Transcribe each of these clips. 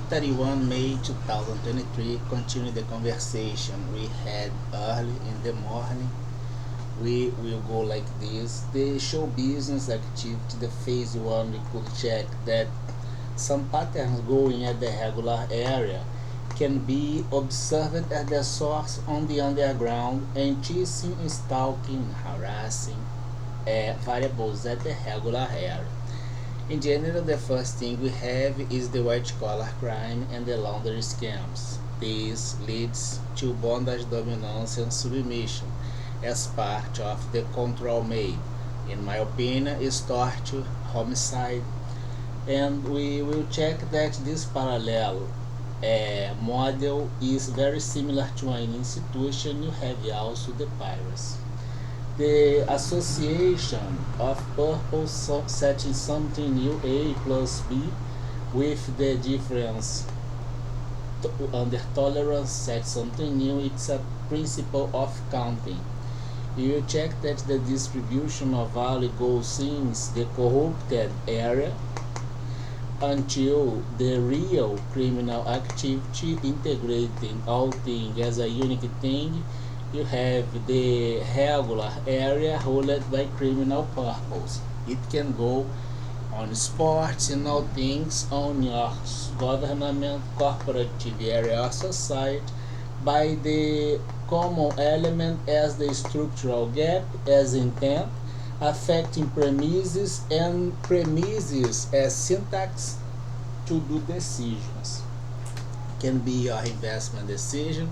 31 May 2023, continue the conversation we had early in the morning. We will go like this. The show business activity, the phase 1, we could check that some patterns going at the regular area can be observed at the source on the underground and chasing, stalking, harassing variables at the regular area. In general, the first thing we have is the white-collar crime and the laundry scams. This leads to bondage, dominance, and submission as part of the control made. In my opinion, is torture, homicide, and we will check that this parallel model is very similar to an institution. You have also the piracy. The association of purpose setting something new A plus B with the difference under tolerance set something new. It's a principle of counting. You check that the distribution of value goes since the corrupted area until the real criminal activity integrating all things as a unique thing. You have the regular area ruled by criminal purpose. It can go on sports and all things on your government, corporative area or society by the common element as the structural gap as intent, affecting premises and premises as syntax to do decisions. Can be your investment decision,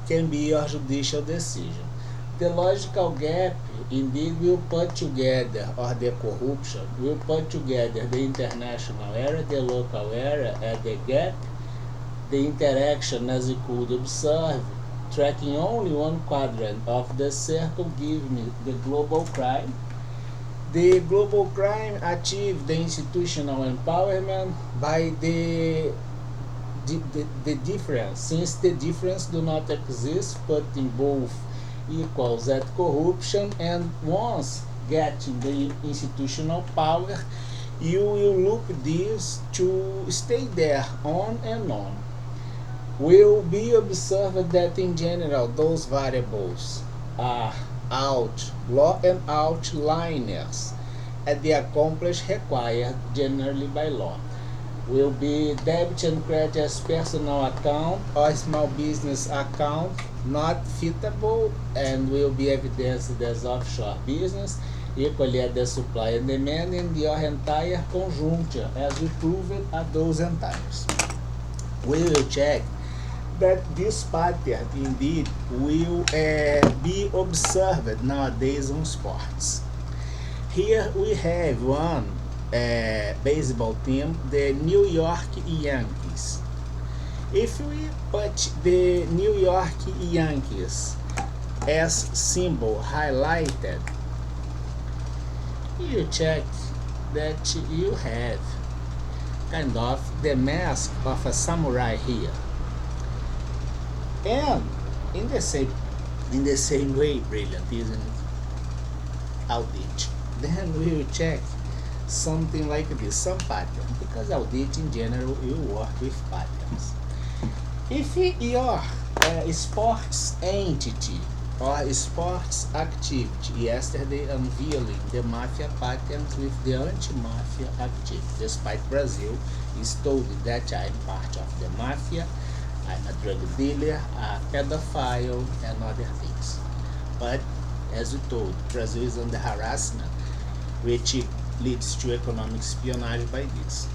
can be your judicial decision. The logical gap indeed will put together, or the corruption will put together the international area, the local area at the gap, the interaction as you could observe, tracking only one quadrant of the circle give me the global crime. The global crime achieve the institutional empowerment by the difference, since the difference do not exist, putting both equals at corruption, and once getting the institutional power, you will loop this to stay there on and on. Will be observed that in general those variables are law and outliners at the accomplished required generally by law. Will be debit and credit as personal account or small business account not fitable, and will be evidenced as offshore business equally at the supply and demand in the entire conjuncture as we proved at those entires. We will check that this pattern indeed will be observed nowadays on sports. Here we have one baseball team, the New York Yankees. If we put the New York Yankees as symbol highlighted, you check that you have kind of the mask of a samurai here. And in the same way, brilliant, isn't it? Audit. Then we will check something like this, some pattern, because audit in general will work with patterns. If your sports entity or sports activity, yesterday unveiling the mafia patterns with the anti-mafia activity, despite Brazil is told that I'm part of the mafia, I'm a drug dealer, a pedophile, and other things. But as we told, Brazil is under harassment, which leads to economic espionage by this.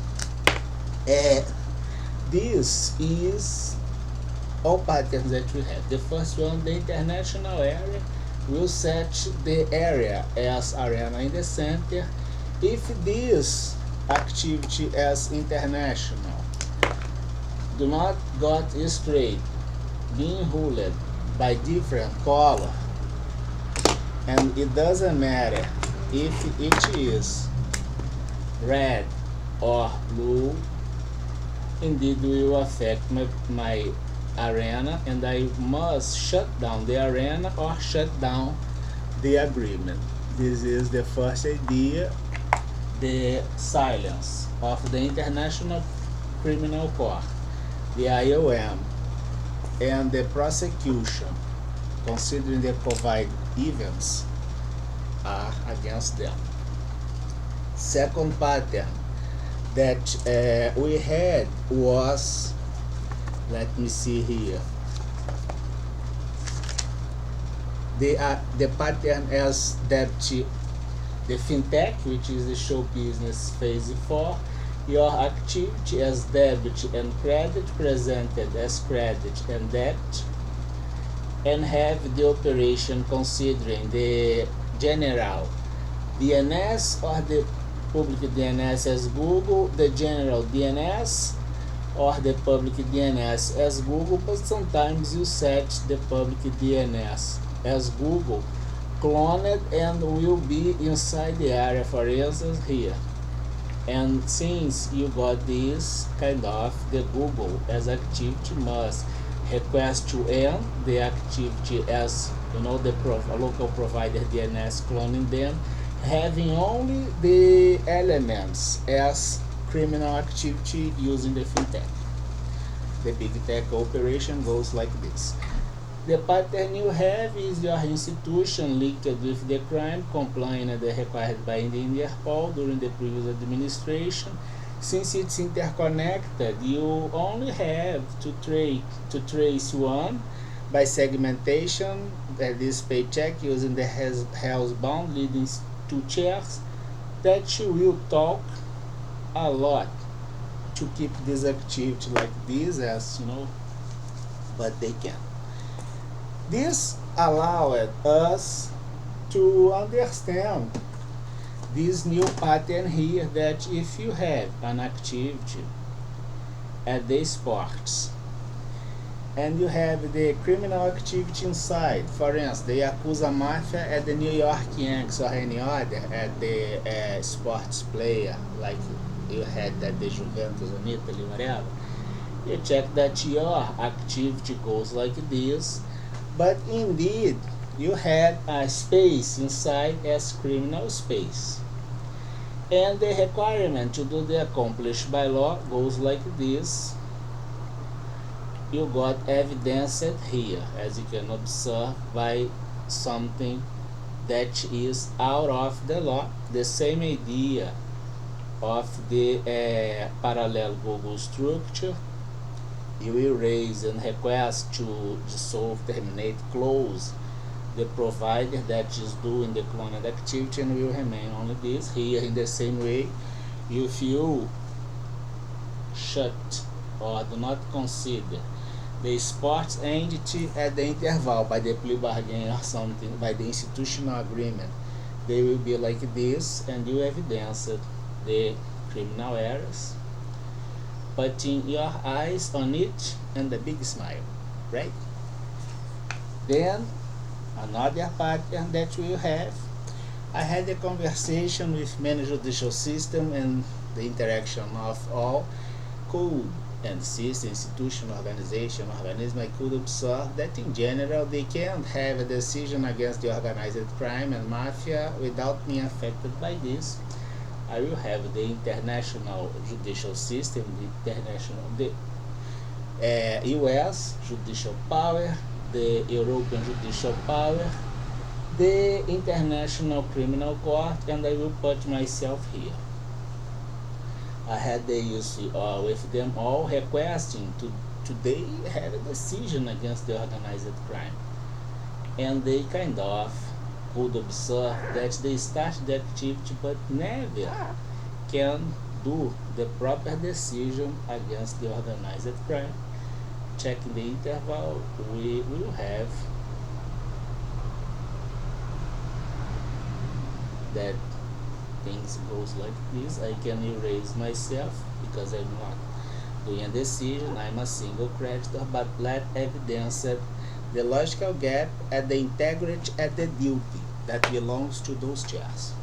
This is all patterns that we have. The first one, the international area, will set the area as arena in the center. If this activity as international do not got straight, being ruled by different color, and it doesn't matter if it is red or blue, indeed will affect my arena, and I must shut down the arena or shut down the agreement. This is the first idea, the silence of the International Criminal Court. the IOM, and the prosecution, considering the COVID events, are against them. Second pattern that we had was, let me see here, the pattern as that the fintech, which is the show business phase 4, your activity as debit and credit presented as credit and debt, and have the operation considering the general DNS or the public DNS as Google, the general DNS or the public DNS as Google, but sometimes you set the public DNS as Google cloned and will be inside the area, for instance here. And since you got this kind of, the Google as activity must request to end the activity as, you know, the local provider DNS cloning them, having only the elements as criminal activity using the fintech. The big tech operation goes like this. The pattern you have is your institution linked with the crime, complying with the required by the Interpol during the previous administration. Since it's interconnected, you only have to trace one by segmentation, that is paycheck, using the housebound leading to checks that you will talk a lot to keep this activity like this, as you know, but they can. This allowed us to understand this new pattern here, that if you have an activity at the sports and you have the criminal activity inside, for instance, the Yakuza Mafia at the New York Yankees or any other at the sports player, like you had at the Juventus in Italy, whatever, you check that your activity goes like this, but indeed you had a space inside as criminal space. And the requirement to do the accomplished by law goes like this. You got evidenced here, as you can observe, by something that is out of the law. The same idea of the parallel Google structure. You will raise and request to dissolve, terminate, close the provider that is doing the cloned activity, and will remain only this. Here in the same way, if you shut or do not consider the sports entity at the interval by the plea bargain or something, by the institutional agreement, they will be like this, and you evidence the criminal errors, putting your eyes on it and a big smile, right? Then another pattern that we have, I had a conversation with many judicial system and the interaction of all code and system, institution, organism. I could observe that in general they can't have a decision against the organized crime and mafia without being affected by this. I will have the international judicial system, the US judicial power, the European judicial power, the International Criminal Court, and I will put myself here. I had the issue with them all requesting to they have a decision against the organized crime, and they kind of could observe that they start the activity but never can do the proper decision against the organized crime. Checking the interval, we will have that things goes like this. I can erase myself because I'm not doing a decision, I'm a single creditor, but let evidence the logical gap at the integrity at the duty that belongs to those chairs.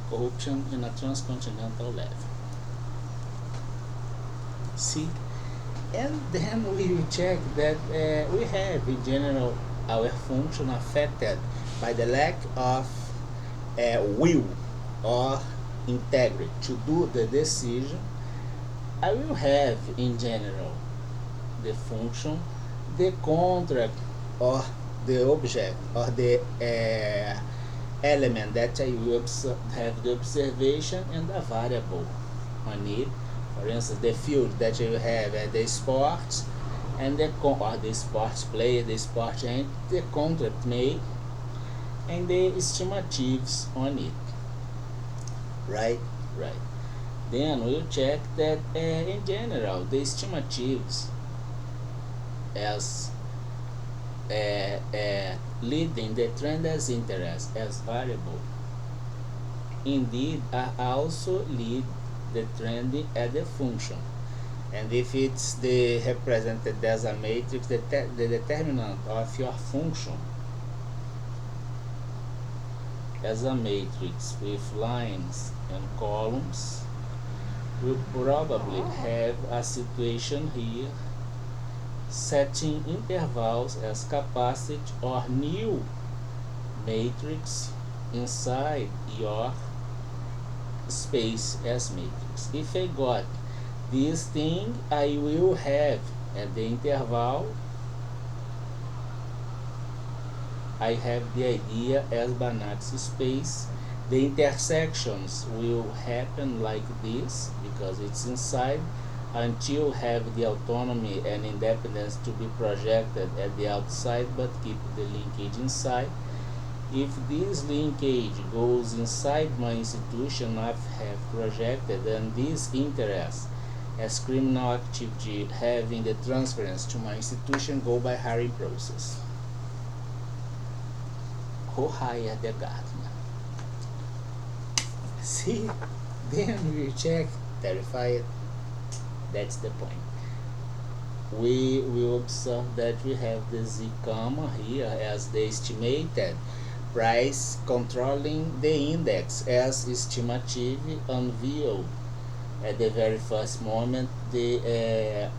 Corruption in a transcontinental level. See? And then we will check that we have in general our function affected by the lack of will or integrity to do the decision I will have in general the function, the contract, or the object, or the element that I will have the observation, and a variable on it. For instance, the field that you have at the sports, and the sports player, the sports end, the contract made, and the estimatives on it. Right. Then we'll check that in general the estimatives as leading the trend as interest as variable indeed also lead the trend as the function, and if it's the represented as a matrix, the determinant of your function as a matrix with lines and columns will probably have a situation here setting intervals as capacity or new matrix inside your space as matrix. If I got this thing, I will have at the interval, I have the idea as Banach's space. The intersections will happen like this because it's inside, until have the autonomy and independence to be projected at the outside but keep the linkage inside. If this linkage goes inside my institution, I have projected, and this interest as criminal activity having the transference to my institution go by hiring process. Who hired the gardener? See, then we check, verify it. That's the point. We will observe that we have the z comma here as the estimated price controlling the index as estimative unveiled at the very first moment, the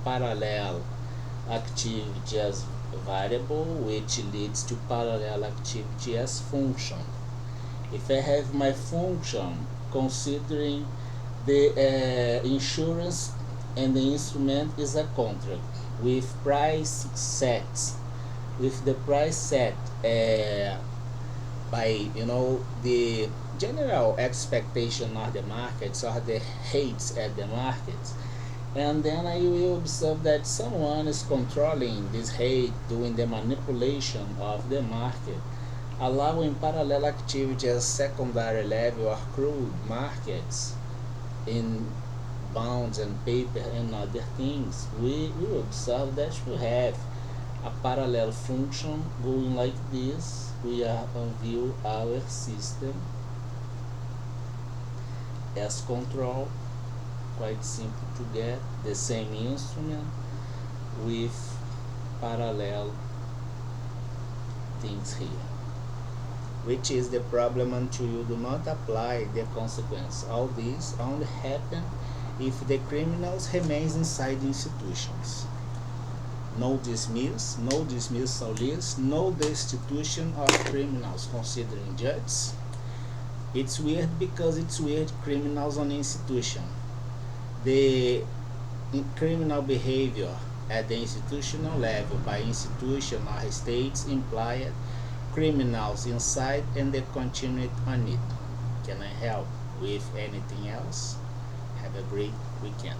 parallel activity as variable, which leads to parallel activity as function. If I have my function considering the insurance and the instrument is a contract with price set, with the price set by the general expectation of the markets or the rates at the markets, and then I will observe that someone is controlling this rate, doing the manipulation of the market, allowing parallel activity as secondary level or crude markets in bonds and paper and other things. We will observe that we have a parallel function going like this. We are unveil our system as control, quite simple to get the same instrument with parallel things here, which is the problem until you do not apply the consequence. All this only happen if the criminals remains inside the institutions. No dismissal list, no destitution of criminals considering judges. It's weird because it's weird criminals on the institution. The criminal behavior at the institutional level by institution or states implied criminals inside and they continued on it. Can I help with anything else? Have a great weekend.